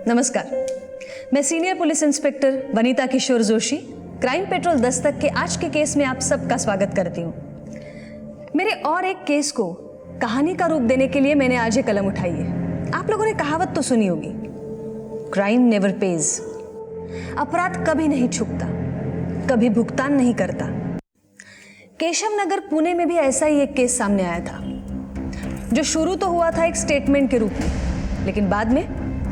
नमस्कार, मैं senior police inspector Vanita किशोर Joshi crime petrol Dastak के आज के केस में आप सबका स्वागत करती हूँ। मेरे और एक केस को कहानी का रूप देने के लिए मैंने आज ये कलम उठाई है। आप लोगों ने कहावत तो सुनी होगी, क्राइम नेवर पेज। अपराध कभी नहीं छुपता, कभी भुगतान नहीं करता। केशव नगर पुणे में भी ऐसा ही एक केस सामने आया था, जो शुरू तो हुआ था एक स्टेटमेंट के रूप में, लेकिन बाद में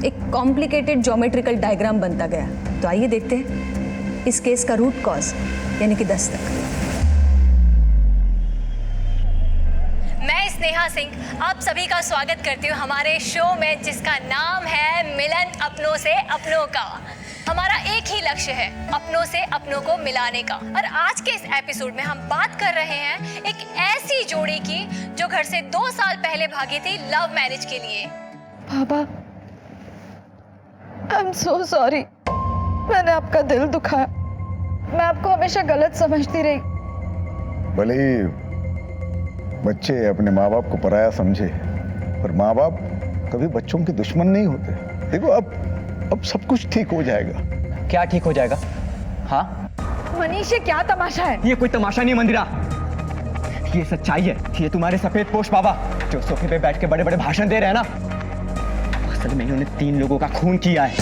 एक कॉम्प्लिकेटेड ज्योमेट्रिकल डायग्राम बनता गया। तो आइए देखते हैं इस केस का रूट कॉज यानी कि दस्तक। मैं स्नेहा सिंह आप सभी का स्वागत करती हूँ हमारे शो में, जिसका नाम है मिलन अपनों से अपनों का। हमारा एक ही लक्ष्य है, अपनों से अपनों को मिलाने का। और आज के इस एपिसोड में हम बात कर रहे हैं एक ऐसी जोड़ी की जो घर से 2 साल पहले भागी थी लव मैरिज के लिए। बाबा, आई एम सो सॉरी, मैंने आपका दिल दुखाया। मैं आपको हमेशा गलत समझती रही। भले ही बच्चे अपने माँ बाप को पराया समझे, पर माँ बाप कभी बच्चों के दुश्मन नहीं होते। देखो अब सब कुछ ठीक हो जाएगा। क्या ठीक हो जाएगा? हाँ मनीष, ये क्या तमाशा है? ये कोई तमाशा नहीं मंदिरा, ये सच्चाई है। ये तुम्हारे सफेद पोश बाबा जो सोफे पे बैठ के बड़े बड़े भाषण दे रहे हैं ना, असल में इन्होंने 3 लोगों का खून किया है।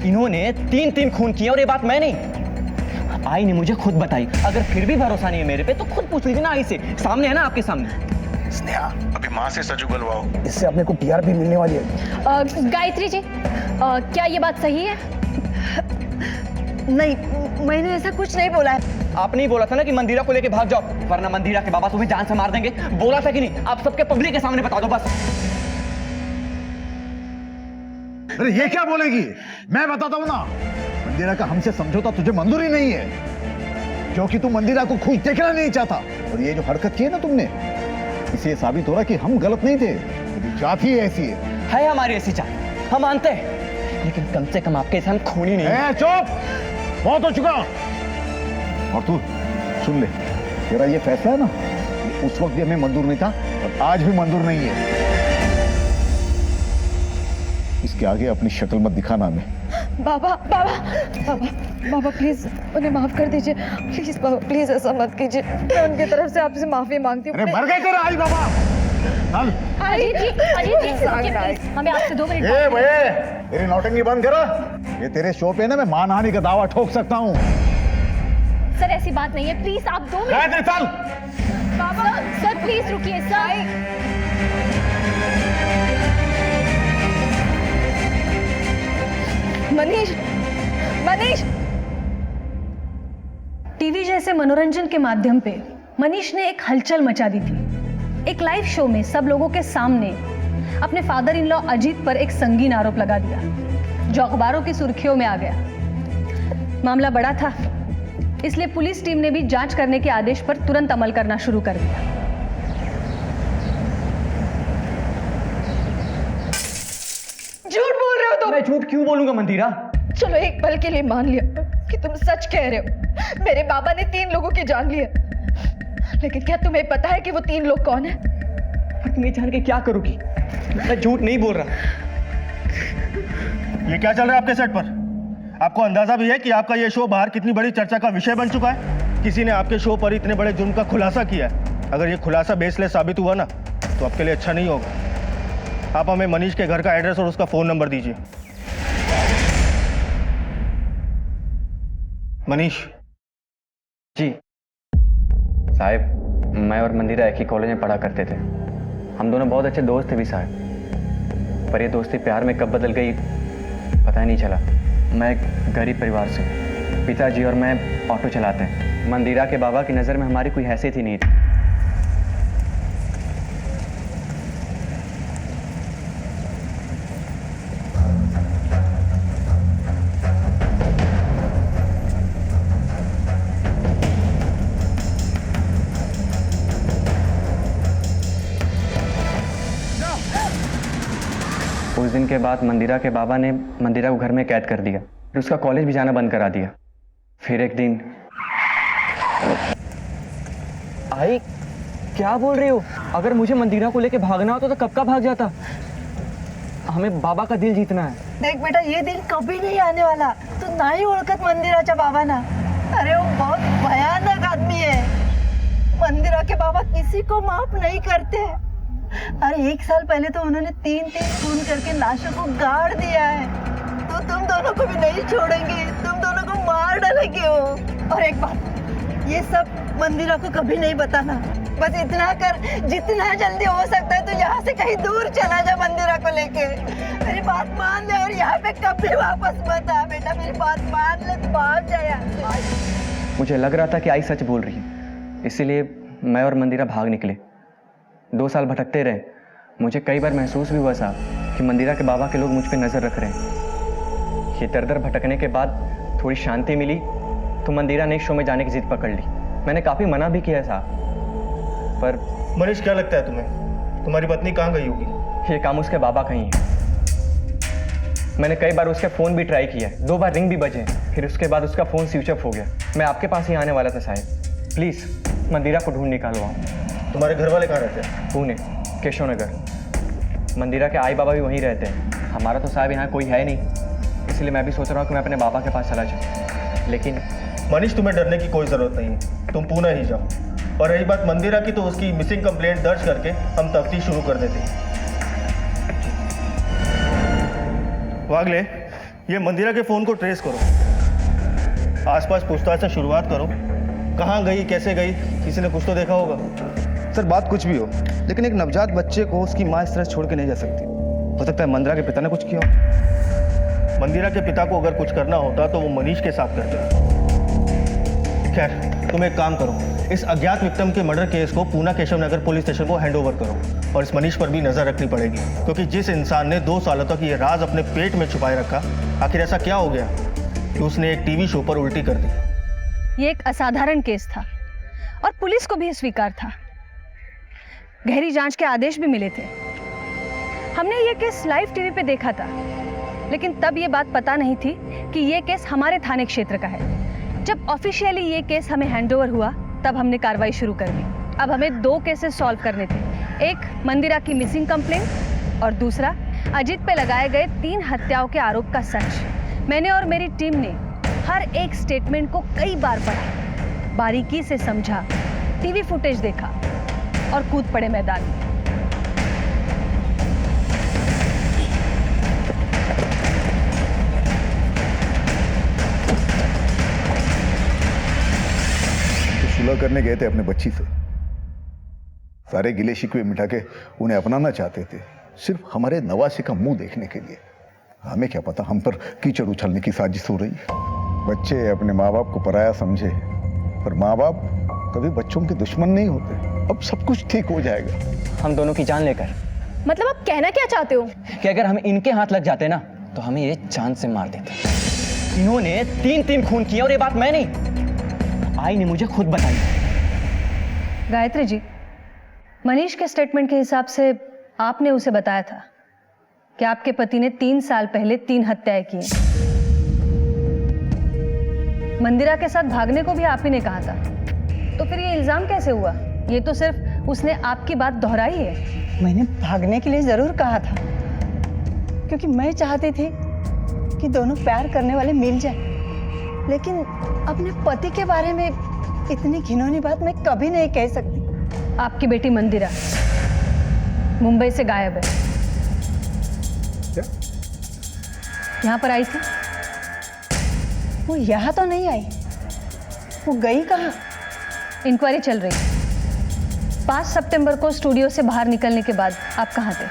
इन्होंने 3 खून किए, और ये बात मैं नहीं, आई ने मुझे खुद बताई। अगर फिर भी भरोसा नहीं है मेरे पे तो खुद पूछ लीजिए ना आई से, सामने है ना आपके सामने। स्नेहा, अभी माँ से सच उगलवाओ, इससे अपने को टीआरपी मिलने वाली है। गायत्री जी, क्या ये बात सही है? नहीं, मैंने ऐसा कुछ नहीं बोला है। आपने ही बोला था ना कि मंदिरा को लेके भाग जाओ, वरना मंदिरा के बाबा तुम्हें जान से मार देंगे। बोला था कि नहीं? आप सबके पब्लिक के सामने बता दो बस। अरे ये क्या बोलेगी? मैं बताता हूँ ना, मंदिरा का हमसे समझौता तुझे मंजूर ही नहीं है, क्योंकि तू मंदिरा को खुश देखना नहीं चाहता। और ये जो हरकत की है ना तुमने, इससे साबित हो रहा कि हम गलत नहीं थे, तेरी जात ही ऐसी है हमारी ऐसी चाह, हम मानते हैं, लेकिन कम से कम आपके साथ खूनी नहीं है। चुप, बहुत हो चुका। और तू सुन ले, तेरा ये फैसला है ना, उस वक्त भी हमें मंजूर नहीं था और आज भी मंजूर नहीं है। इसके आगे अपनी शक्ल मत दिखाना हमें। बाबा बाबा बाबा बाबा, प्लीज उन्हें माफ कर दीजिए। प्लीज बाबा, प्लीज ऐसा मत कीजिए। मैं उनकी तरफ से आपसे माफी मांगती हूँ। अरे मर गए तेरा आई बाबा। चल। अजीत जी, प्लीज, हमें आपसे 2 मिनट ए भैया, तेरी नौटंकी बंद करो। ये तेरे शो पे ना मैं मानहानि का दावा ठोक सकता हूँ। सर, ऐसी बात नहीं है, प्लीज आप 2 मिनट। चल। बाबा सर, प्लीज रुकिए सर। मनीष, मनीष। टीवी जैसे मनोरंजन के माध्यम पे मनीष ने एक हलचल मचा दी थी। एक लाइव शो में सब लोगों के सामने अपने फादर इन लॉ अजीत पर एक संगीन आरोप लगा दिया, जो अखबारों की सुर्खियों में आ गया। मामला बड़ा था, इसलिए पुलिस टीम ने भी जांच करने के आदेश पर तुरंत अमल करना शुरू कर दिया। झूठ बोल रहे हो तुम। मैं झूठ क्यों बोलूंगा मंदिरा? चलो एक पल के लिए मान लिया कि तुम सच कह रहे हो। मेरे बाबा ने 3 लोगों की जान ली है, लेकिन क्या तुम्हें पता है कि वो 3 लोग कौन है? पर तुम्हें जान के क्या करोगी? मैं झूठ नहीं बोल रहा। ये क्या चल रहा है आपके सेट पर? आपको अंदाजा भी है कि आपका ये शो बाहर कितनी बड़ी चर्चा का विषय बन चुका है? किसी ने आपके शो पर इतने बड़े जुर्म का खुलासा किया है। अगर ये खुलासा बेसलेस साबित हुआ ना, तो आपके लिए अच्छा नहीं होगा। आप हमें मनीष के घर का एड्रेस और उसका फोन नंबर दीजिए। मनीष जी साहब, मैं और मंदिरा एक ही कॉलेज में पढ़ा करते थे। हम दोनों बहुत अच्छे दोस्त थे भी साहब, पर ये दोस्ती प्यार में कब बदल गई पता ही नहीं चला। मैं एक गरीब परिवार से, पिताजी और मैं ऑटो चलाते हैं। मंदिरा के बाबा की नज़र में हमारी कोई हैसियत ही नहीं थी। उस दिन के बाद मंदिरा के बाबा ने मंदिरा को घर में कैद कर दिया, फिर उसका कॉलेज भी जाना बंद करा दिया। फिर एक दिन आई, क्या बोल रही हो? अगर मुझे मंदिरा को लेके भागना होता तो कब का भाग जाता। हमें बाबा का दिल जीतना है. देख बेटा, ये दिन कभी नहीं आने वाला. तू नाही ओळखत मंदिराच्या बाबांना. अरे वो बहुत भयानक आदमी है. मंदिरा के बाबा किसी को माफ नहीं करते. अरे 1 साल पहले तो उन्होंने 3 खून करके लाशों को गाड़ दिया है. तो तुम दोनों को भी नहीं छोड़ेंगे. तुम दोनों को मार डालेंगे वो. और एक बात, ये सब मंदिरा को कभी नहीं बताना. बस इतना कर, जितना जल्दी हो सकता है तो यहाँ से कहीं दूर चला जा मंदिरा को लेके. मेरी बात मान ले और यहाँ पे कभी वापस मत आ बेटा. मेरी बात मान ले तो भाग जा यहाँ से. मुझे लग रहा था कि आई सच बोल रही है, इसीलिए मैं और मंदिरा भाग निकले. 2 साल भटकते रहे. मुझे कई बार महसूस भी हुआ साहब कि मंदिरा के बाबा के लोग मुझ पे नजर रख रहे हैं. ये दर दर भटकने के बाद थोड़ी शांति मिली तो मंदिरा ने शो में जाने की जिद पकड़ ली. मैंने काफी मना भी किया साहब, पर मनीष, क्या लगता है तुम्हें, तुम्हारी पत्नी कहाँ गई होगी? ये काम उसके बाबा का ही है. मैंने कई बार उसके फोन भी ट्राई किया, 2 बार रिंग भी बजे, फिर उसके बाद उसका फोन स्विच ऑफ हो गया. मैं आपके पास ही आने वाला था साहब. प्लीज मंदिरा को ढूंढ निकालवाओ. तुम्हारे घर वाले कहाँ रहते हैं? पुणे, केशव नगर. मंदिरा के आई बाबा भी वहीं रहते हैं. हमारा तो साहब यहाँ कोई है नहीं, इसलिए मैं भी सोच रहा हूँ कि मैं अपने बाबा के पास चला जाऊँ. लेकिन मनीष, तुम्हें डरने की कोई जरूरत नहीं है. तुम पुणे ही जाओ. और रही बात मंदिरा की, तो उसकी मिसिंग कंप्लेंट दर्ज करके हम तफ्तीश शुरू कर देते हैं. वागले, ये मंदिरा के फोन को ट्रेस करो. आसपास पूछताछ से शुरुआत करो. कहाँ गई, कैसे गई, किसी ने कुछ तो देखा होगा. सर, बात कुछ भी हो, लेकिन एक नवजात बच्चे को उसकी माँ इस तरह छोड़ के नहीं जा सकती. हो सकता है मंदिरा के पिता ने कुछ किया हो. मंदिरा के पिता को अगर कुछ करना होता तो वो मनीष के साथ करते. खैर, तुम एक काम करो, इस अज्ञात विक्टिम के मर्डर केस को पूना केशव नगर पुलिस स्टेशन को हैंड ओवर करो. और इस मनीष पर भी नजर रखनी पड़ेगी, क्योंकि जिस इंसान ने 2 सालों तक ये राज अपने पेट में छुपाए रखा, आखिर ऐसा क्या हो गया कि उसने एक टीवी शो पर उल्टी कर दी. ये एक असाधारण केस था और पुलिस को भी स्वीकार था. गहरी जांच के आदेश भी मिले थे. हमने ये केस लाइव टीवी पे देखा था, लेकिन तब ये बात पता नहीं थी कि ये केस हमारे थाने क्षेत्र का है. जब ऑफिशियली ये केस हमें हैंडओवर हुआ, तब हमने कार्रवाई शुरू कर दी. अब हमें 2 केसेस सॉल्व करने थे. एक मंदिरा की मिसिंग कंप्लेंट और दूसरा अजित पे लगाए गए 3 हत्याओं के आरोप का सच. मैंने और मेरी टीम ने हर एक स्टेटमेंट को कई बार पढ़ा, बारीकी से समझा, टीवी फुटेज देखा और कूद पड़े मैदान में. सुलह करने गए थे अपने बच्ची से. सारे गिले शिकवे मिटा के उन्हें अपनाना चाहते थे, सिर्फ हमारे नवासे का मुंह देखने के लिए. हमें क्या पता हम पर कीचड़ उछलने की साजिश हो रही है. बच्चे अपने माँ बाप को पराया समझे, पर माँ बाप कभी बच्चों के दुश्मन नहीं होते. अब सब कुछ ठीक हो जाएगा. हम दोनों की जान लेकर. मतलब आप कहना क्या चाहते हो? कि अगर हम इनके हाथ लग जाते ना, तो हमें ये जान से मार देते. इन्होंने 3 खून किए और ये बात मैं नहीं, आई ने मुझे खुद बताई. गायत्री जी, मनीष के स्टेटमेंट के हिसाब से आपने उसे बताया था कि आपके पति ने 3 साल पहले 3 हत्याएं की. मंदिरा के साथ भागने को भी आप ही ने कहा था, तो फिर ये इल्जाम कैसे हुआ? ये तो सिर्फ उसने आपकी बात दोहराई है. मैंने भागने के लिए जरूर कहा था, क्योंकि मैं चाहती थी कि दोनों प्यार करने वाले मिल जाएं. लेकिन अपने पति के बारे में इतनी घिनौनी बात मैं कभी नहीं कह सकती. आपकी बेटी मंदिरा मुंबई से गायब है. क्या? यहाँ पर आई थी. वो यहाँ तो नहीं आई, वो गई कहाँ? इंक्वायरी चल रही है. 5 सितंबर को स्टूडियो से बाहर निकलने के बाद आप कहाँ थे?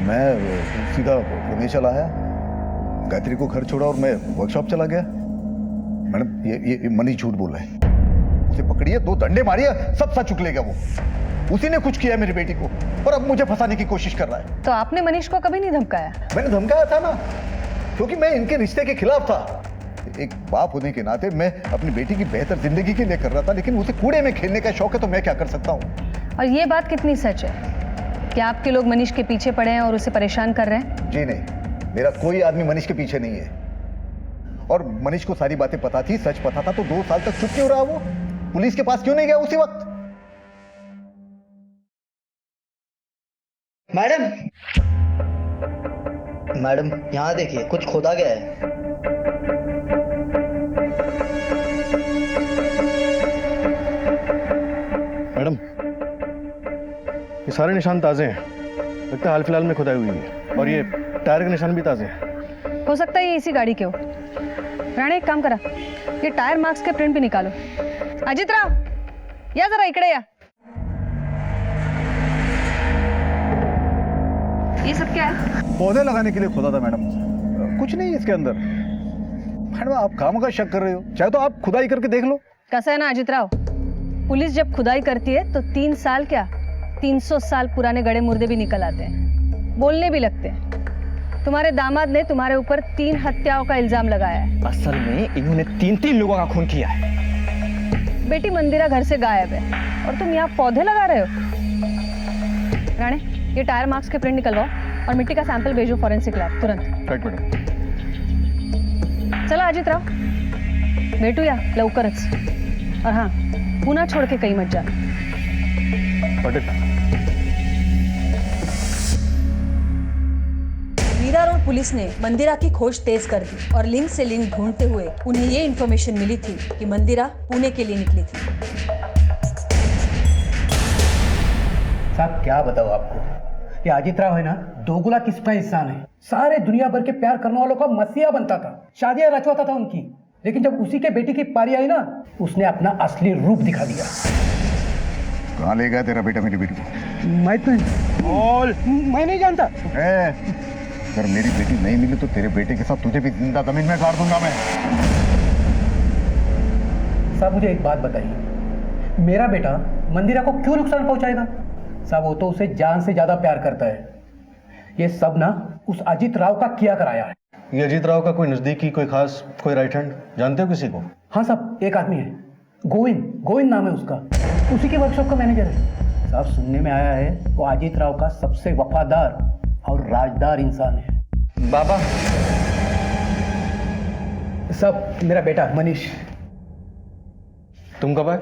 मैं सीधा पुणे चला आया, गायत्री को घर छोड़ा और मैं वर्कशॉप चला गया. मैडम, ये मनीष झूठ बोल रहा है. उसे पकड़िए, 2 डंडे मारिए, सब सच उगलेगा. वो उसी ने कुछ किया मेरी बेटी को, और अब मुझे फंसाने की कोशिश कर रहा है. तो आपने मनीष को कभी नहीं धमकाया? मैंने धमकाया था ना, क्योंकि मैं इनके रिश्ते के खिलाफ था. एक बाप होने के नाते मैं अपनी बेटी की बेहतर जिंदगी के लिए कर रहा था, लेकिन उसे कूड़े में खेलने का शौक है, तो मैं क्या कर सकता हूँ. और ये बात कितनी सच है कि आपके लोग मनीष के पीछे पड़े हैं और उसे परेशान कर रहे हैं? जी नहीं, मेरा कोई आदमी मनीष के पीछे नहीं है. और मनीष को सारी बातें पता थी, सच पता था, तो 2 साल तक चुप क्यों रहा? वो पुलिस के पास क्यों नहीं गया उसी वक्त? मैडम, मैडम यहाँ देखिए, कुछ खोदा गया है। मैडम, ये सारे निशान ताजे हैं, लगता है हाल फिलहाल में खुदाई हुई है, और ये टायर के निशान भी ताजे हैं। हो सकता है ये इसी गाड़ी के हो। राणे एक काम करा, ये टायर मार्क्स के प्रिंट भी निकालो। अजित राव, या जरा इकडे या। ये सब क्या है? पौधे लगाने के लिए खोदा था मैडम, कुछ नहीं है इसके अंदर। मैडम आप काम का शक कर रहे हो, चाहे तो आप खुदाई करके देख लो। कैसा है ना अजित राव, पुलिस जब खुदाई करती है तो 3 साल क्या 300 साल पुराने गड़े मुर्दे भी निकल आते हैं, बोलने भी लगते हैं। तुम्हारे दामाद ने तुम्हारे ऊपर 3 हत्याओं का इल्जाम लगाया है। असल में इन्होंने 3 लोगों का खून किया है। बेटी मंदिरा घर से गायब है और तुम यहाँ पौधे लगा रहे हो। राणे, ये टायर मार्क्स के प्रिंट निकलवाओ और मिट्टी का सैंपल भेजो फॉरेंसिक लैब तुरंत। Right madam. चला अजित राव, भेटूया लवकरच। और हाँ, पुन्हा छोड़ के कहीं मत जा। मीरा रोड पुलिस ने मंदिरा की खोज तेज कर दी और लिंक से लिंक ढूंढते हुए उन्हें ये इन्फॉर्मेशन मिली थी कि मंदिरा पुणे के लिए निकली थी। साहब क्या बताओ आपको, ये अजित राव है ना, दोगुला किस्म का इंसान है। सारे दुनिया भर के प्यार करने वालों का मसीहा बनता था, शादियां रचवाता था उनकी, लेकिन जब उसी के बेटी की पारी आई ना, उसने अपना असली रूप दिखा दिया। कहाँ ले गया तेरा बेटा मेरी बेटी को? मैं नहीं जानता। अगर मेरी बेटी नहीं मिली तो तेरे बेटे के साथ तुझे भी जिंदा जमीन में गाड़ दूंगा मैं। साहब मुझे एक बात बताइए, मेरा बेटा मंदिरा को क्यों नुकसान पहुंचाएगा? साहब वो तो उसे जान से ज्यादा प्यार करता है। ये सब ना उस अजित राव का किया कराया है। ये अजीत राव का कोई नजदीकी, कोई खास, कोई राइट हैंड जानते हो किसी को? हाँ साहब, एक आदमी है, गोविंद नाम है उसका, उसी के वर्कशॉप का मैनेजर है। साहब सुनने में आया है वो अजित राव का सबसे वफादार और राजदार इंसान है। बाबा, सब मेरा बेटा मनीष। तुम कब आए?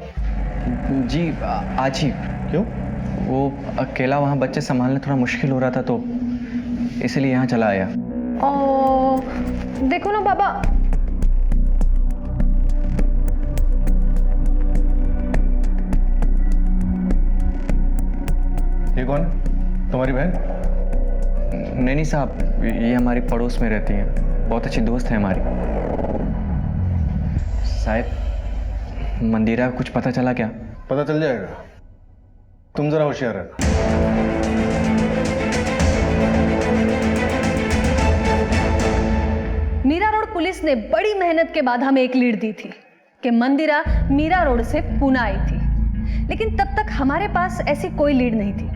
जी आज ही। क्यों? वो अकेला वहाँ बच्चे संभालने थोड़ा मुश्किल हो रहा था, तो इसलिए यहाँ चला आया। देखो ना बाबा, ये कौन है? तुम्हारी बहन? नहीं साहब, ये हमारी पड़ोस में रहती हैं, बहुत अच्छी दोस्त है हमारी। साहब मंदिरा कुछ पता चला क्या? पता चल जाएगा, तुम जरा होशियार रहना। मीरा रोड पुलिस ने बड़ी मेहनत के बाद हमें एक लीड दी थी कि मंदिरा मीरा रोड से पुणे आई थी, लेकिन तब तक हमारे पास ऐसी कोई लीड नहीं थी।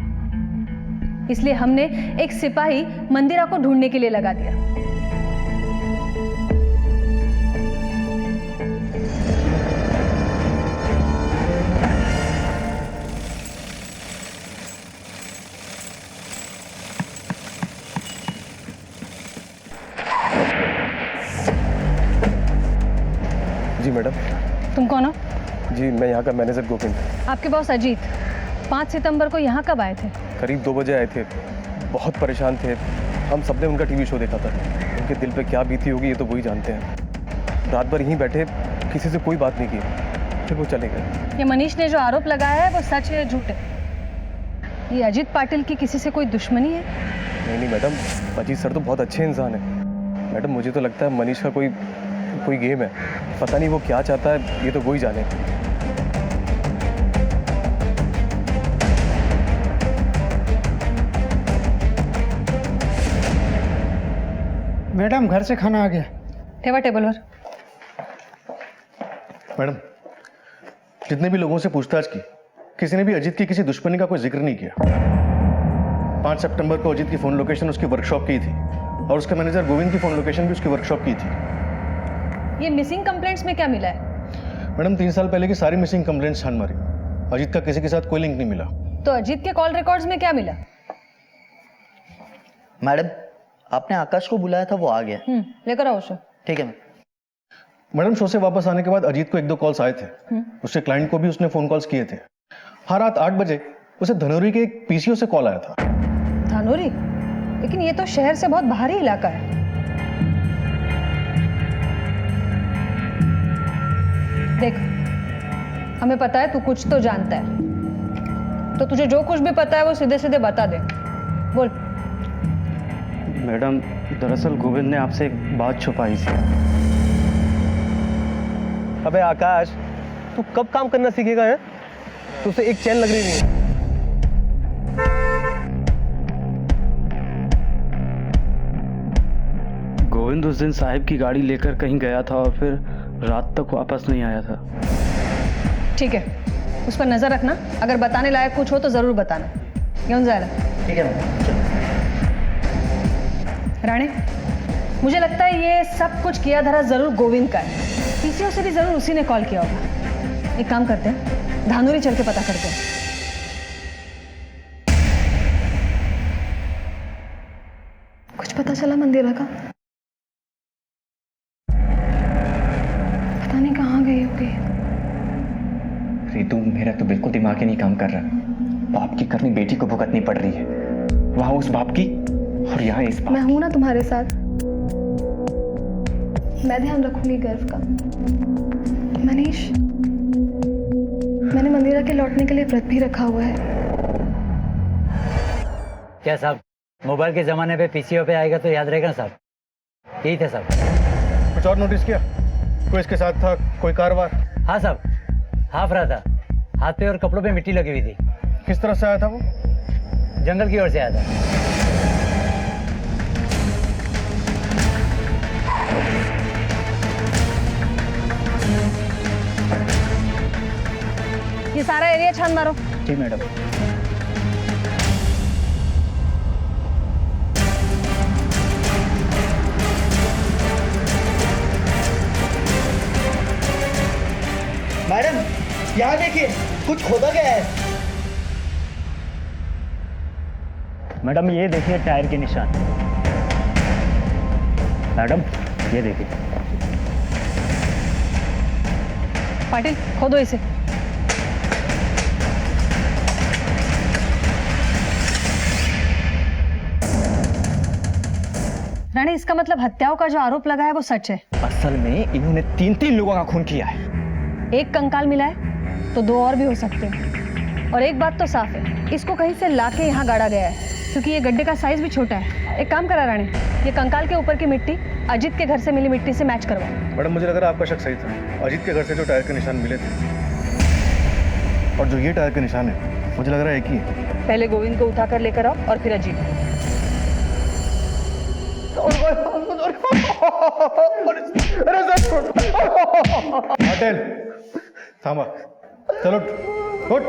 इसलिए हमने एक सिपाही मंदिरा को ढूंढने के लिए लगा दिया। जी मैडम। तुम कौन हो? जी मैं यहाँ का मैनेजर गोविंद। आपके बॉस अजीत 5 सितंबर को यहाँ कब आए थे? करीब 2 बजे आए थे, बहुत परेशान थे। हम सबने उनका टीवी शो देखा था, उनके दिल पे क्या बीती होगी ये तो वही जानते हैं। रात भर यहीं बैठे, किसी से कोई बात नहीं की, फिर वो चले गए। ये मनीष ने जो आरोप लगाया है वो सच है या झूठ है? ये अजीत पाटिल की किसी से कोई दुश्मनी है? नहीं मैडम, अजीत सर तो बहुत अच्छे इंसान है। मैडम मुझे तो लगता है मनीष का कोई गेम है, पता नहीं वो क्या चाहता है, ये तो वही जाने। मैडम घर से खाना आ गया। ठेवा टेबल पर। मैडम जितने भी लोगों से पूछताछ की, किसी ने भी अजीत की किसी दुश्मनी का कोई जिक्र नहीं किया। 5 सितंबर को अजीत की फोन लोकेशन उसकी वर्कशॉप की थी और उसके मैनेजर गोविंद की फोन लोकेशन भी उसकी वर्कशॉप की थी। ये मिसिंग कंप्लेंट्स में क्या मिला है? मैडम 3 साल पहले की सारी मिसिंग कंप्लेंट्स छान मारी, अजीत का किसी के साथ कोई लिंक नहीं मिला। तो अजीत के कॉल रिकॉर्ड्स में क्या मिला? मैडम आपने आकाश को बुलाया था, वो आ गया। लेकर आओ उसे। ठीक है। मैडम शो से वापस आने के बाद अजीत को 1-2 कॉल्स आए थे, उसके क्लाइंट को भी उसने फोन कॉल्स किए थे। हाँ रात 8 बजे उसे धनौरी के एक पीसीओ से कॉल आया था। धनौरी? लेकिन ये तो शहर से बहुत बाहरी इलाका है। देख, हमें पता है तू कुछ तो जानता है, तो तुझे जो कुछ भी पता है वो सीधे सीधे बता दे। बोल। मैडम, दरअसल गोविंद ने आपसे एक बात छुपाई थी। अबे आकाश, तू कब काम करना सीखेगा है? तुझसे एक चैन लग रही नहीं है। गोविंद उस दिन साहिब की गाड़ी लेकर कहीं गया था और फिर रात तक वापस नहीं आया था। ठीक है, उस पर नजर रखना, अगर बताने लायक कुछ हो तो जरूर बताना। घेऊन जायला। ठीक है मैडम। राणे, मुझे लगता है ये सब कुछ किया धरा जरूर गोविंद का है। पीसीओ से भी जरूर उसी ने कॉल किया होगा। एक काम करते हैं, धानुरी चल के पता करते हैं। कुछ पता चला मंदिरा का? पता नहीं कहाँ गई होगी। रितु, मेरा तो बिल्कुल दिमाग ही नहीं काम कर रहा। बाप की करनी बेटी को भुगतनी पड़ रही है, वहां उस बाप की और यहाँ इस बाप मैं हूं ना तुम्हारे साथ। मैं ध्यान रखूंगी गर्व का। मनीष, मैंने मंदिरा के लौटने के लिए व्रत भी रखा हुआ है। क्या साहब, मोबाइल के जमाने पे पीसीओ पे आएगा तो याद रहेगा ना साहब? यही था साहब। कुछ और नोटिस किया? कोई इसके साथ था? कोई कारोबार? हाँ साहब, हाफ रहा था, हाथ पे और कपड़ों पे मिट्टी लगी हुई थी। किस तरफ से आया था वो? जंगल की ओर से आया था। ये सारा एरिया छान मारो। जी मैडम। मैडम, यहाँ देखिए, कुछ खोदा गया है। मैडम, ये देखिए टायर के निशान। मैडम, ये देखिए। पाटिल, खोदो इसे। रानी, इसका मतलब हत्याओं का जो आरोप लगा है वो सच है। असल में इन्होंने 3 लोगों का खून किया है। एक कंकाल मिला है तो 2 और भी हो सकते हैं। और एक बात तो साफ है, इसको कहीं से लाके यहाँ गाड़ा गया है, क्योंकि ये गड्ढे का साइज भी छोटा है। एक काम करा रानी, ये कंकाल के ऊपर की मिट्टी अजीत के घर से मिली मिट्टी से मैच करवाओ। मैडम, मुझे लग रहा है आपका शक सही था। अजीत के घर से जो टायर के निशान मिले थे और जो ये टायर के निशान है, मुझे लग रहा है एक ही है। पहले गोविंद को उठाकर लेकर आओ और फिर अजीत। पटेल, थामा। चलो उठ।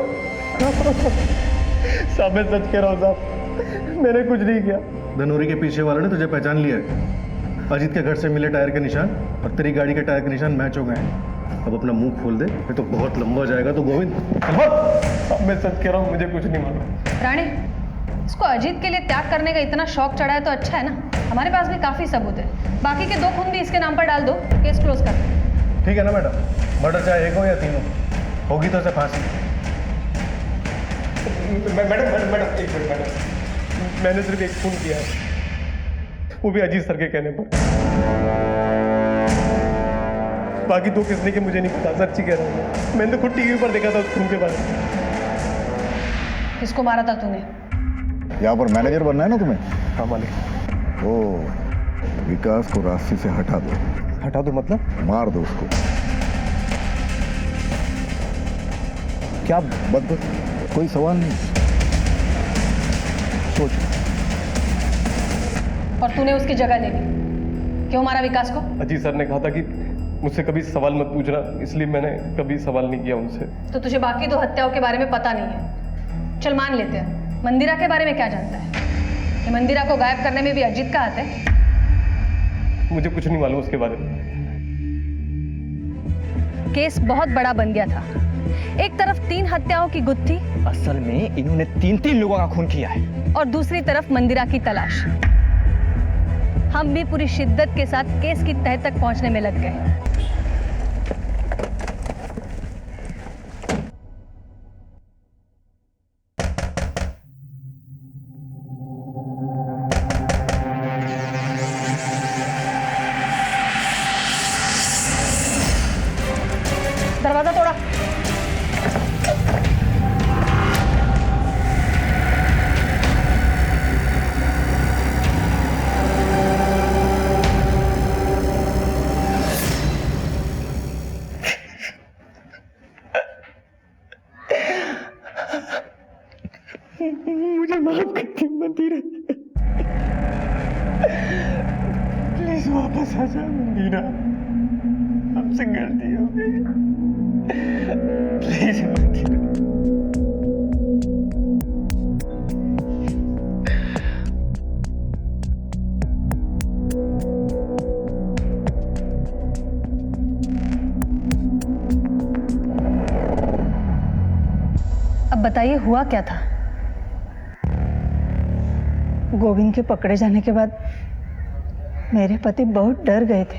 साहब, मैं सच कह रहा हूँ साहब, मैंने कुछ नहीं किया। धनोरी के पीछे वालों ने तुझे पहचान लिया है। अजीत के घर से मिले टायर के निशान और तेरी गाड़ी के टायर के निशान मैच हो गए हैं। अब अपना मुंह खोल दे, ये तो बहुत लंबा जाएगा। तो गोविंद, साहब मैं सच कह रहा हूँ, मुझे कुछ नहीं मालूम। रानी, इसको अजीत के लिए त्याग करने का इतना शौक चढ़ा है तो अच्छा है ना, हमारे पास भी काफी सबूत है। बाकी के 2 खून भी इसके नाम पर डाल दो, केस क्लोज कर। ठीक है ना मैडम? मर्डर चाहे 1 हो या 3 हो, होगी तो उसे फांसी। मैडम, एक मिनट मैडम, मैंने सिर्फ एक खून किया है, वो भी अजीत सर के कहने पर। बाकी 2 किसने के मुझे नहीं पता, सच्ची कह रहा हूँ। मैंने तो खुद टीवी पर देखा था उस खून के बारे में। किसको मारा था तूने? यहाँ पर मैनेजर बनना है ना तुम्हें? हाँ मालिक। ओ, विकास को रास्ते से हटा दो। हटा दो मतलब? मार दो उसको। क्या बदबू? कोई सवाल नहीं। सोच। और तूने उसकी जगह ले ली, क्यों मारा विकास को? अजीत सर ने कहा था कि मुझसे कभी सवाल मत पूछना, इसलिए मैंने कभी सवाल नहीं किया उनसे। तो तुझे बाकी 2 हत्याओं के बारे में पता नहीं है। चल मान लेते हैं, मंदिरा के बारे में क्या जानता है? ये मंदिरा को गायब करने में भी अजीत का हाथ है? मुझे कुछ नहीं मालूम उसके बारे में। केस बहुत बड़ा बन गया था। एक तरफ 3 हत्याओं की गुत्थी, असल में इन्होंने 3 लोगों का खून किया है, और दूसरी तरफ मंदिरा की तलाश। हम भी पूरी शिद्दत के साथ केस की तह तक पहुंचने में लग गए। मुझे माफ कर दे मंदिरा, प्लीज वापस आ जा मंदिरा, हमसे गलती हो गई, प्लीज मंदिरा। अब बताइए हुआ क्या था? गोविंद के पकड़े जाने के बाद मेरे पति बहुत डर गए थे।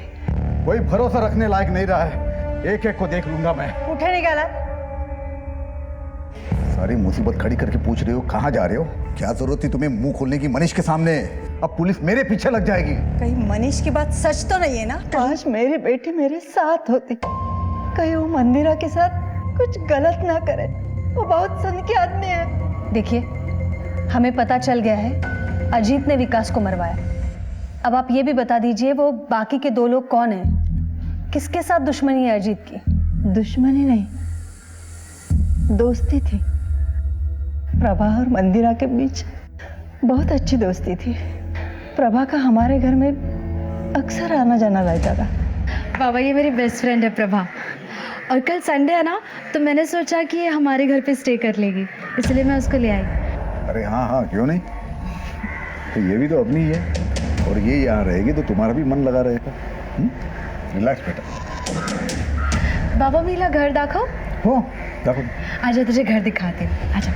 कोई भरोसा रखने लायक नहीं रहा है, एक एक को देख लूंगा मैं। उठे निकाला। सारी मुसीबत खड़ी करके पूछ रहे हो कहाँ जा रहे हो? क्या जरूरत थी तुम्हें मुंह खोलने की मनीष के सामने? अब पुलिस मेरे पीछे लग जाएगी। कहीं मनीष की बात सच तो नहीं है ना? काश मेरी बेटी मेरे साथ होती, कहीं वो मंदिरा के साथ कुछ गलत ना करे। वो बहुत सन के आदमी है। देखिए, हमें पता चल गया है अजीत ने विकास को मरवाया। अब आप ये भी बता दीजिए वो बाकी के 2 लोग कौन हैं? किसके साथ दुश्मनी है अजीत की? दुश्मनी नहीं, दोस्ती थी। प्रभा और मंदिरा के बीच बहुत अच्छी दोस्ती थी। प्रभा का हमारे घर में अक्सर आना जाना रहता था। बाबा ये मेरी बेस्ट फ्रेंड है प्रभा, और कल संडे है ना, तो मैंने सोचा कि ये हमारे घर पे स्टे कर लेगी, इसलिए मैं उसको ले आई। अरे हाँ, क्यों नहीं? तो ये भी तो अपनी ही है, और ये यहाँ रहेगी तो तुम्हारा भी मन लगा रहेगा। रिलैक्स बेटा। बाबा मीला घर दाखव हो देखो, आजा तुझे घर दिखाते हैं, आजा।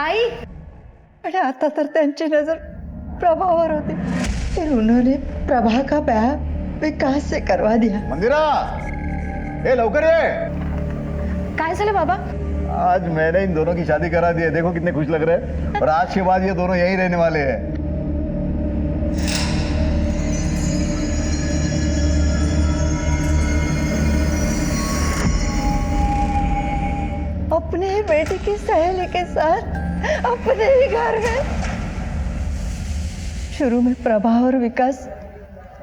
आई अरे आता तर त्यांची नजर प्रभावर होती, फिर उन्होंने प्रभा का ब्याह विकास से करवा दिया। मंदिरा, ए लवकर ये। काय झालं बाबा? आज मैंने इन दोनों की शादी करा दी है, देखो कितने खुश लग रहे हैं। और आज के बाद ये दोनों यहीं रहने वाले हैं। अपने ही बेटी की सहेली के साथ अपने ही घर में। शुरू में प्रभा और विकास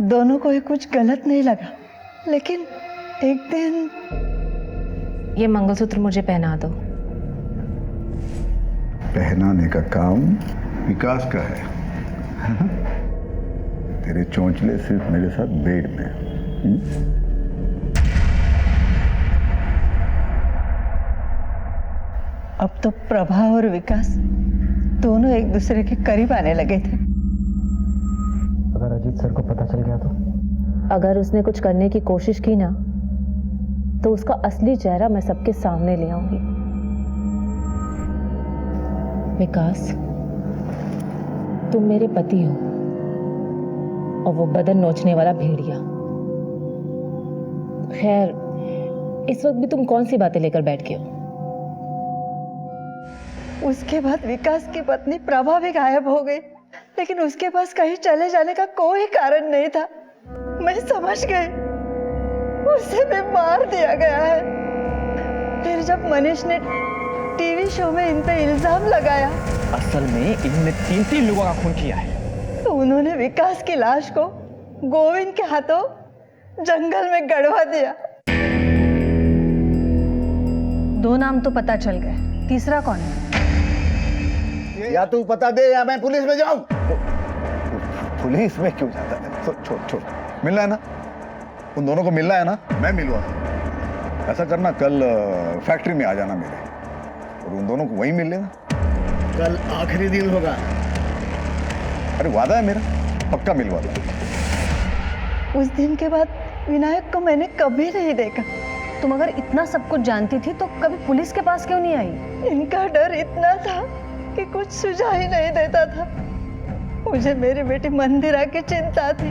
दोनों को ही कुछ गलत नहीं लगा, लेकिन एक दिन ये मंगलसूत्र मुझे पहना दो। पहनाने का काम विकास का है। तेरे चोंचले सिर्फ मेरे साथ बेड में। अब तो प्रभा और विकास दोनों एक दूसरे के करीब आने लगे थे। अगर अजीत सर को पता चल गया तो? अगर उसने कुछ करने की कोशिश की ना, तो उसका असली चेहरा मैं सबके सामने ले आऊंगी। विकास, तुम मेरे पति हो और वो बदन नोचने वाला भेड़िया। खैर, इस वक्त भी तुम कौन सी बातें लेकर बैठ गए हो? उसके बाद विकास की पत्नी प्रभा भी गायब हो गई, लेकिन उसके पास कहीं चले जाने का कोई कारण नहीं था। मैं समझ गई, उसे भी मार दिया गया है। फिर जब मनीष ने टीवी शो में इन पे इल्जाम लगाया, असल में इन्होंने 3 लोगों का खून किया है। तो उन्होंने विकास की लाश को गोविंद के हाथों जंगल में गड़वा दिया। 2 नाम तो पता चल गए, तीसरा कौन है? या तू पता दे या मैं पुलिस में जाऊं। पुलिस में क्यों जाता है? छोड़, मिलना है ना, उन दोनों को मिलना है ना, मैं मिलवा। ऐसा करना, कल फैक्ट्री में आ जाना मेरे, और उन दोनों को वहीं मिल लेना। कल आखिरी दिन होगा। अरे वादा है मेरा, पक्का मिलवा दूं। उस दिन के बाद विनायक को मैंने कभी नहीं देखा। तुम अगर इतना सब कुछ जानती थी तो कभी पुलिस के पास क्यों नहीं आई? इनका डर इतना था कि कुछ सुझा ही नहीं देता था। मुझे मेरी बेटी मंदिरा की चिंता थी।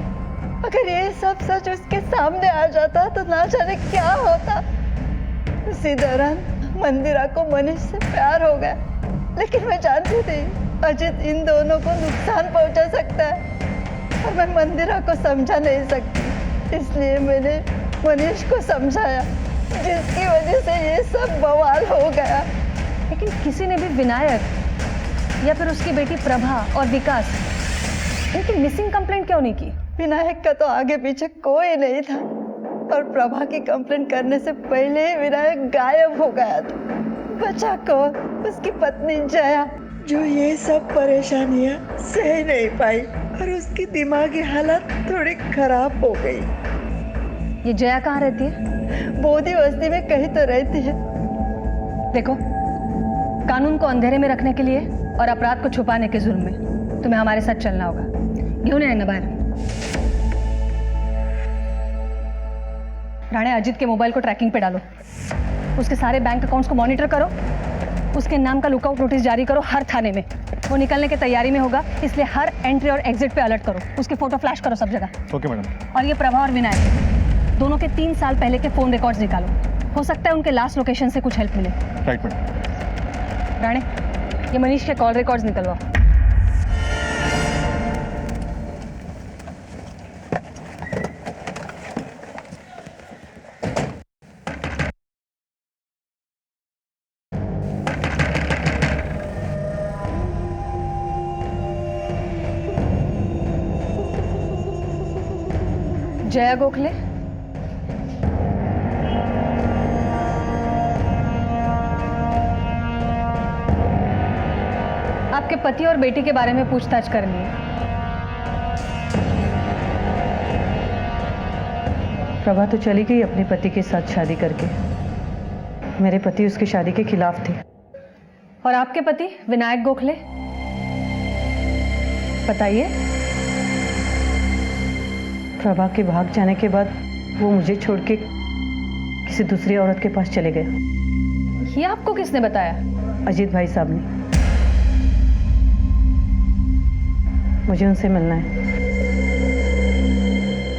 अगर ये सब सच उसके सामने आ जाता तो ना जाने क्या होता। उसी दौरान मंदिरा को मनीष से प्यार हो गया, लेकिन मैं जानती थी अजित इन दोनों को नुकसान पहुंचा सकता है, और मैं मंदिरा को समझा नहीं सकती। इसलिए मैंने मनीष को समझाया, जिसकी वजह से ये सब बवाल हो गया। लेकिन किसी ने भी विनायक या फिर उसकी बेटी प्रभा और विकास, इनकी मिसिंग कंप्लेंट क्यों नहीं की? विनायक का तो आगे पीछे कोई नहीं था, और प्रभा की कंप्लेंट करने से पहले ही विनायक गायब हो गया था। बच्चा को उसकी पत्नी जया जो ये सब परेशानियां सह नहीं पाई और उसकी दिमागी हालत थोड़ी खराब हो गई। ये जया कहाँ रहती है? बोधी बस्ती में कहीं तो रहती है। देखो, कानून को अंधेरे में रखने के लिए और अपराध को छुपाने के जुर्म में तुम्हें हमारे साथ चलना होगा। घेऊन ये ना बाहर। राणे, अजीत के मोबाइल को ट्रैकिंग पे डालो, उसके सारे बैंक अकाउंट्स को मॉनिटर करो, उसके नाम का लुकआउट नोटिस जारी करो हर थाने में। वो निकलने की तैयारी में होगा, इसलिए हर एंट्री और एग्जिट पे अलर्ट करो। उसके फोटो फ्लैश करो सब जगह। Okay madam. और ये प्रभा और विनायक दोनों के 3 साल पहले के फोन रिकॉर्ड्स निकालो। हो सकता है उनके लास्ट लोकेशन से कुछ हेल्प मिले। Right madam. राणे, ये मनीष के कॉल रिकॉर्ड्स निकलवाओ। जया गोखले, आपके पति और बेटी के बारे में पूछताछ करनी है। प्रभा तो चली गई अपने पति के साथ शादी करके। मेरे पति उसकी शादी के खिलाफ थे। और आपके पति विनायक गोखले, बताइए। प्रभा के भाग जाने के बाद वो मुझे छोड़ के किसी दूसरी औरत के पास चले गए। ये आपको किसने बताया? अजीत भाई साहब ने। मुझे उनसे मिलना है।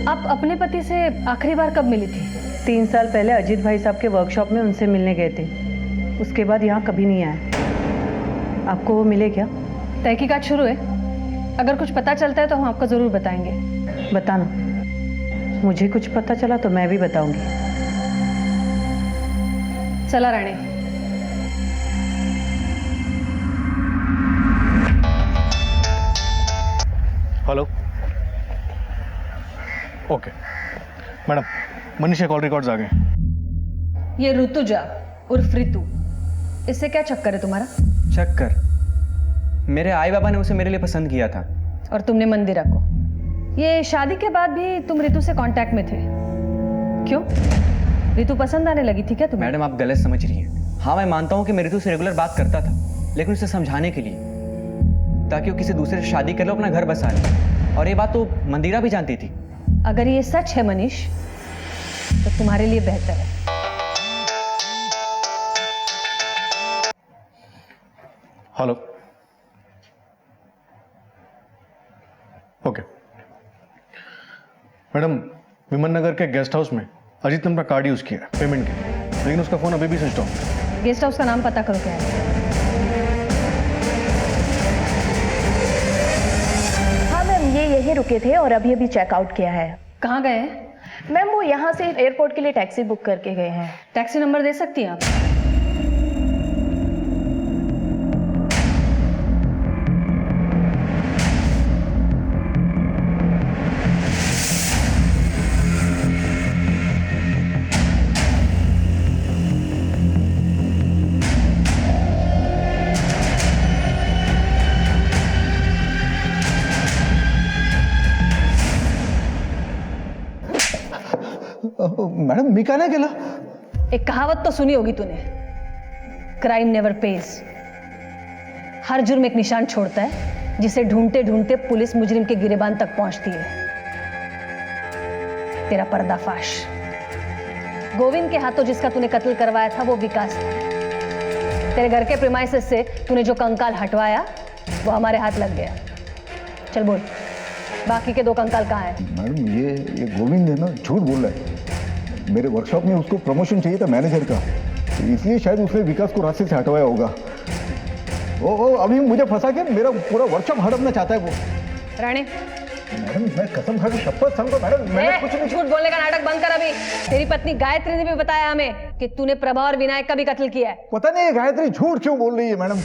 आप अपने पति से आखिरी बार कब मिली थी? 3 साल पहले अजीत भाई साहब के वर्कशॉप में उनसे मिलने गए थे। उसके बाद यहाँ कभी नहीं आया। आपको वो मिले क्या? तहकीकात शुरू है, अगर कुछ पता चलता है तो हम आपको जरूर बताएंगे। बताना। मुझे कुछ पता चला तो मैं भी बताऊंगी। चला Rane. Hello. Okay madam, Manish के कॉल रिकॉर्ड्स आ गए। ये ऋतुजा उर्फ ऋतु, इससे क्या चक्कर है तुम्हारा? चक्कर? मेरे आई बाबा ने उसे मेरे लिए पसंद किया था। और तुमने मंदिरा को। ये शादी के बाद भी तुम ऋतु से कांटेक्ट में थे, क्यों? ऋतु पसंद आने लगी थी क्या तुम्हें? मैडम, आप गलत समझ रही हैं। हाँ, मैं मानता हूँ कि मैं ऋतु से रेगुलर बात करता था, लेकिन उसे समझाने के लिए, ताकि वो किसी दूसरे से शादी कर लो, अपना घर बसा ले। और ये बात तो मंदिरा भी जानती थी। अगर ये सच है मनीष, तो तुम्हारे लिए बेहतर है। हेलो। ओके मैडम, विमन नगर के गेस्ट हाउस में अजीत ने अपना कार्ड यूज किया पेमेंट के लिए, लेकिन उसका फोन अभी भी स्विच ऑफ है। गेस्ट हाउस का नाम पता करो क्या है। हाँ मैम, ये यहीं रुके थे और अभी अभी चेकआउट किया है। कहाँ गए हैं? मैम, वो यहाँ से एयरपोर्ट के लिए टैक्सी बुक करके गए हैं। टैक्सी नंबर दे सकती हैं आप? मैडम, मी का नाही केलं? एक कहावत तो सुनी होगी तूने, क्राइम नेवर पेज। हर जुर्म एक निशान छोड़ता है, जिसे ढूंढते ढूंढते पुलिस मुजरिम के गिरेबान तक पहुंचती है। तेरा पर्दाफाश। गोविंद के हाथों जिसका तूने कत्ल करवाया था वो विकास था। तेरे घर के प्रीमाइसेस से तूने जो कंकाल हटवाया वो हमारे हाथ लग गया। चल बोल, बाकी के 2 कंकाल कहाँ हैं? मैडम, ये गोविंद है ना, झूठ बोल रहा है। मेरे वर्कशॉप में उसको प्रमोशन चाहिए था मैनेजर का, तो इसलिए शायद उसने विकास को रास्ते से हटवाया होगा। वो अभी मुझे फंसा के मेरा पूरा वर्कशॉप हड़पना चाहता है वो। राणे, मैडम, मैं कसम खा के शपथ सांगतो मैडम, मैंने कुछ नहीं। झूठ बोलने का नाटक बंद कर अभी। तेरी पत्नी गायत्री ने भी बताया हमें कि तूने प्रभा और विनायक का भी कत्ल किया है। पता नहीं गायत्री झूठ क्यों बोल रही है मैडम।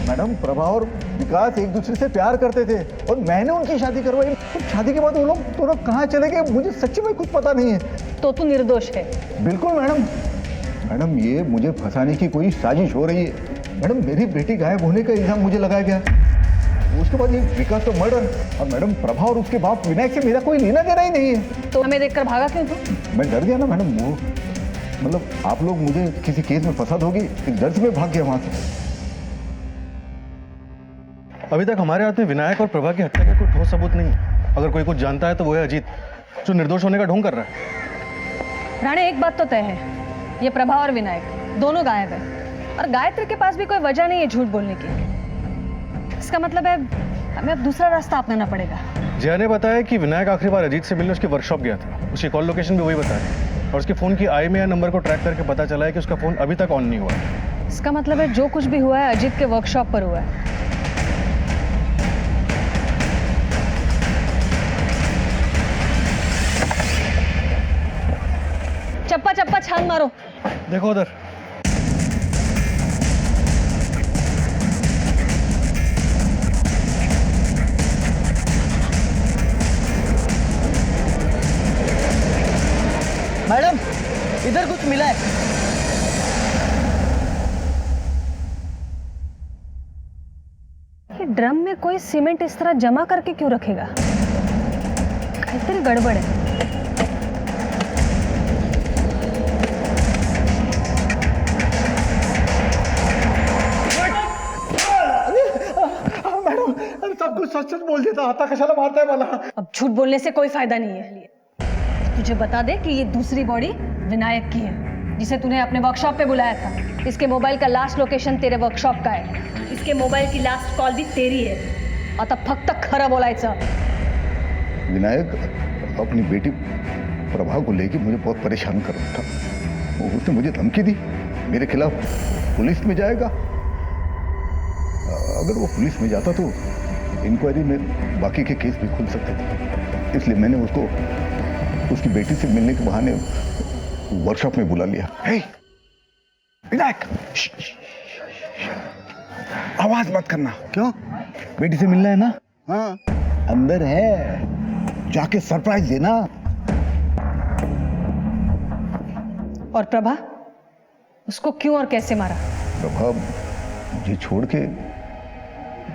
मैडम, प्रभा और विकास एक दूसरे से प्यार करते थे और मैंने उनकी शादी करवाई। तो शादी के बाद वो लोग दोनों कहाँ चले गए मुझे सच्ची में कुछ पता नहीं है। तो तू निर्दोष है? बिल्कुल मैडम, मैडम ये मुझे फंसाने की कोई साजिश हो रही है। मैडम मेरी बेटी गायब होने का इल्जाम मुझे लगाया गया, उसके बाद ये विकास तो मर्डर, और मैडम प्रभा और उसके बाप विनायक से मेरा कोई लेना देना ही नहीं है। तो हमें देखकर भागा क्यों तू? मैं डर गया ना मैडम, वो मतलब आप लोग मुझे किसी केस में फंसा दोगी, इस डर से मैं भाग गया वहां से। अभी तक हमारे हाथ में विनायक और प्रभा की हत्या का कोई ठोस सबूत नहीं है। अगर कोई कुछ जानता है तो वो है अजीत, जो निर्दोष होने का ढोंग कर रहा है। राणे, एक बात तो तय है, ये प्रभा और विनायक दोनों गायब है, और गायत्री के पास भी कोई वजह नहीं है झूठ बोलने की। इसका मतलब है हमें अब दूसरा रास्ता अपनाना पड़ेगा। जया ने बताया कि विनायक आखिरी बार अजीत से मिलने उसकी वर्कशॉप गया था, उसकी कॉल लोकेशन भी वही बताया, और उसके फोन की IMEI नंबर को ट्रैक करके पता चला है कि उसका फोन अभी तक ऑन नहीं हुआ है। इसका मतलब है जो कुछ भी हुआ है अजीत के वर्कशॉप पर हुआ है। चप्पा चप्पा छान मारो। देखो उधर। मैडम इधर कुछ मिला है। ये ड्रम में कोई सीमेंट इस तरह जमा करके क्यों रखेगा? कहीं गड़बड़ है। सब कुछ सच सच बोल देता, आता कशाला मारता है वाला। अब झूठ बोलने से कोई फायदा नहीं है। तुझे बता दे कि ये दूसरी बॉडी विनायक की है, जिसे तूने अपने वर्कशॉप पे बुलाया था। इसके मोबाइल का लास्ट लोकेशन तेरे वर्कशॉप का है, इसके मोबाइल की लास्ट कॉल भी तेरी है। आता फक्त खरं बोलायचं। विनायक अपनी बेटी प्रभा को लेके मुझे बहुत परेशान कर रहा था। उसने मुझे धमकी दी मेरे खिलाफ पुलिस में जाएगा। अगर वो पुलिस में जाता तो इंक्वायरी में बाकी के केस भी खुल सकते थे, इसलिए मैंने उसको उसकी बेटी से मिलने के बहाने वर्कशॉप में बुला लिया। हे विनायक, आवाज मत करना। क्यों? बेटी से मिलना है ना? हाँ अंदर है, जाके सरप्राइज देना। और प्रभा, उसको क्यों और कैसे मारा? प्रभा मुझे छोड़ के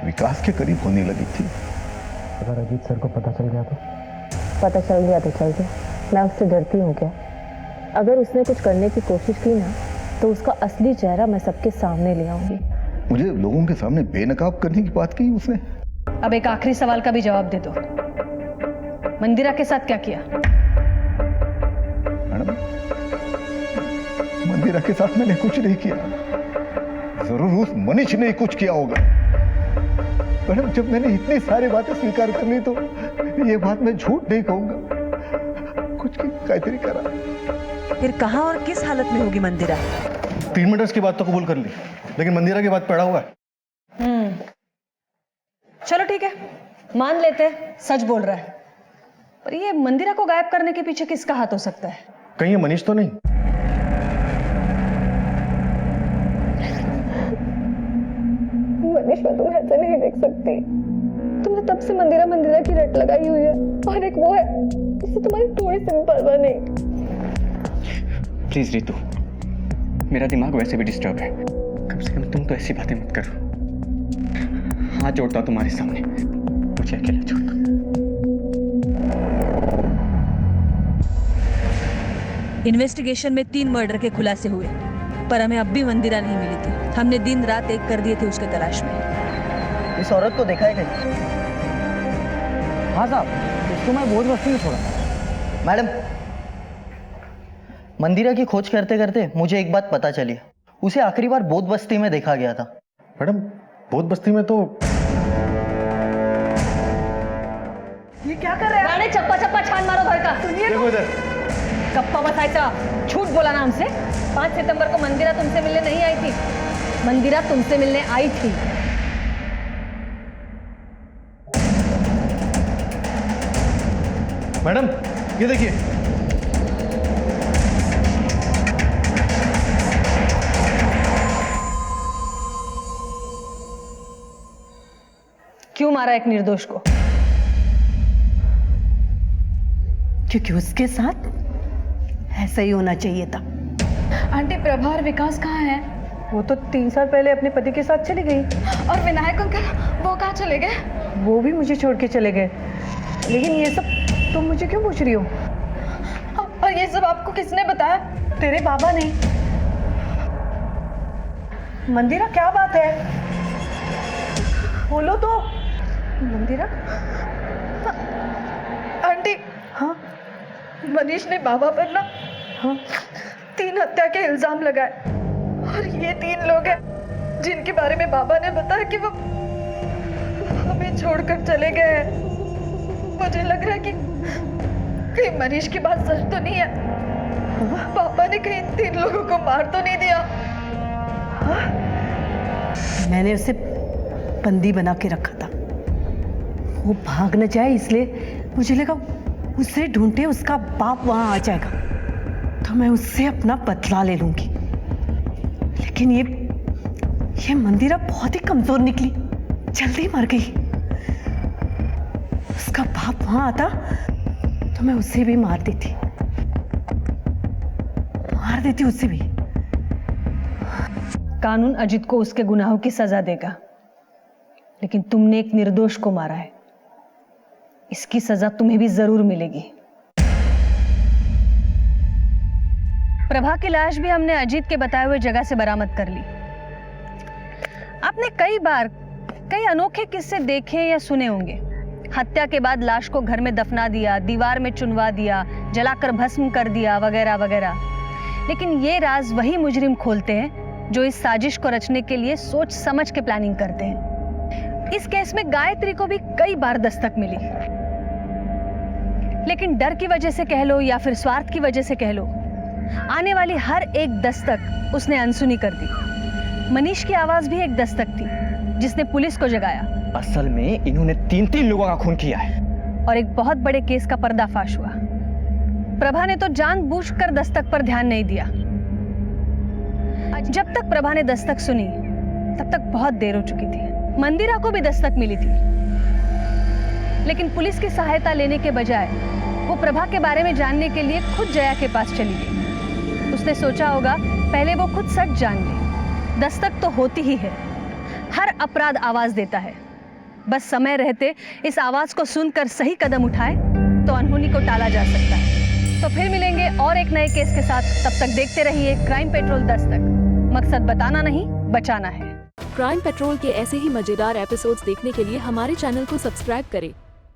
विकास के करीब होने लगी थी। अगर अजीत सर को पता चल गया तो? पता चल गया तो चल गया, मैं उससे डरती हूँ क्या? अगर उसने कुछ करने की कोशिश की ना तो उसका असली चेहरा मैं सबके सामने ले आऊंगी। मुझे लोगों के सामने बेनकाब करने की बात की उसने। अब एक आखिरी सवाल का भी जवाब दे दो, मंदिरा के साथ क्या किया? मैडम मंदिरा के साथ मैंने कुछ नहीं किया, जरूर उस मनीष ने कुछ किया होगा। मैडम जब मैंने इतनी सारी बातें स्वीकार कर ली तो ये बात मैं झूठ नहीं कहूंगा, कुछ कायतरी करा। फिर कहाँ और किस हालत में होगी मंदिरा? 3 मिनट की बात तो कबूल कर ली, लेकिन मंदिरा की बात पड़ा हुआ है। चलो ठीक है, मान लेते हैं सच बोल रहा है, पर ये मंदिरा को गायब करने के पीछे किसका हाथ हो सकता है? कहीं ये मनीष तो नहीं? मनीष, मैं तुम्हें ऐसे नहीं देख सकती। तुमने तब से मंदिरा मंदिरा की रट लगाई हुई है, और एक वो है जिससे तुम्हारी थोड़ी सी भी परवाह नहीं। प्लीज रितु, मेरा दिमाग वैसे भी डिस्टर्ब है, कम से कम तुम तो ऐसी बातें मत करो। हाथ जोड़ता तुम्हारे सामने, मुझे अकेला छोड़ दो। इन्वेस्टिगेशन में 3 मर्डर के खुलासे हुए, पर हमें अब भी मंदिरा नहीं मिली थी। हमने दिन रात एक कर दिए थे उसके तलाश में। इस औरत को देखा है कहीं? हाँ साहब, इसको मैं बोझ बस्ती में छोड़ा। मैडम, मंदिरा की खोज करते करते मुझे एक बात पता चली, उसे आखिरी बार बोध बस्ती में देखा गया था। मैडम बोध बस्ती में तो ये क्या कर रहे हैं? राणे, चप्पा चप्पा छान मारो घर का। देखो इधर। गप्पा बताया, झूठ बोला ना हमसे। 5 सितंबर को मंदिरा तुमसे मिलने नहीं आई थी, मंदिरा तुमसे मिलने आई थी। मैडम ये देखिए, क्यों मारा एक निर्दोष को? क्योंकि उसके साथ ऐसा ही होना चाहिए था। आंटी प्रभा और विकास कहाँ हैं? वो तो 3 साल पहले अपने पति के साथ चली गई। और विनायक अंकल वो कहाँ चले गए? वो भी मुझे छोड़ के चले गए। लेकिन ये सब तुम मुझे क्यों पूछ रही हो? और ये सब आपको किसने बताया? तेरे बाबा ने। मंदिरा क्या बात है? बोलो तो। मंदिरा? आंटी हाँ मनीष ने बाबा पर ना हाँ 3 हत्या के इल्जाम लगाए और ये 3 लोग हैं जिनके बारे में बाबा ने बताया कि वो हमें छोड़कर चले गए हैं। मुझे लग रहा है कि कहीं मनीष की बात सच तो नहीं है। पापा ने कहीं 3 लोगों को मार तो नहीं दिया? मैंने उसे बंदी बना के रखा था, वो भाग न जाए इसलिए मुझे लगा उसे ढूंढते उसका बाप वहां आ जाएगा तो मैं उससे अपना बदला ले लूंगी। लेकिन ये मंदिरा बहुत ही कमजोर निकली, जल्दी मर गई। उसका बाप वहां आता तो मैं उसे भी मार देती उसे भी। कानून अजित को उसके गुनाहों की सजा देगा, लेकिन तुमने एक निर्दोष को मारा है, इसकी सजा तुम्हें भी जरूर मिलेगी। प्रभा की लाश भी हमने अजीत के बताए हुए जगह से बरामद कर ली। आपने कई बार कई अनोखे किस्से देखे या सुने होंगे। हत्या के बाद लाश को घर में दफना दिया, दीवार में चुनवा दिया, जलाकर भस्म कर दिया, वगैरह वगैरह। लेकिन ये राज वही मुजरिम खोलते हैं जो इस साजिश को रचने के लिए सोच समझ के प्लानिंग करते हैं। इस केस में गायत्री को भी कई बार दस्तक मिली, लेकिन डर की वजह से कह लो या फिर स्वार्थ की वजह से कह लो, आने वाली हर एक दस्तक उसने अनसुनी कर दी। मनीष की आवाज भी एक दस्तक थी जिसने पुलिस को जगाया। असल में इन्होंने 3 लोगों का खून किया है और एक बहुत बड़े केस का पर्दाफाश हुआ। प्रभा ने तो जानबूझकर दस्तक पर ध्यान नहीं दिया। जब तक प्रभा ने दस्तक सुनी तब तक बहुत देर हो चुकी थी। मंदिरा को भी दस्तक मिली थी, लेकिन पुलिस की सहायता लेने के बजाय वो प्रभा के बारे में जानने के लिए खुद जया के पास चली गई। उसने सोचा होगा पहले वो खुद सच जान ले। दस्तक तो होती ही है, हर अपराध आवाज देता है। बस समय रहते इस आवाज को सुनकर सही कदम उठाए तो अनहोनी को टाला जा सकता है। तो फिर मिलेंगे और एक नए केस के साथ। तब तक देखते रहिए क्राइम पेट्रोल दस्तक। मकसद बताना नहीं, बचाना है। क्राइम पेट्रोल के ऐसे ही मजेदार एपिसोड्स देखने के लिए हमारे चैनल को सब्सक्राइब करें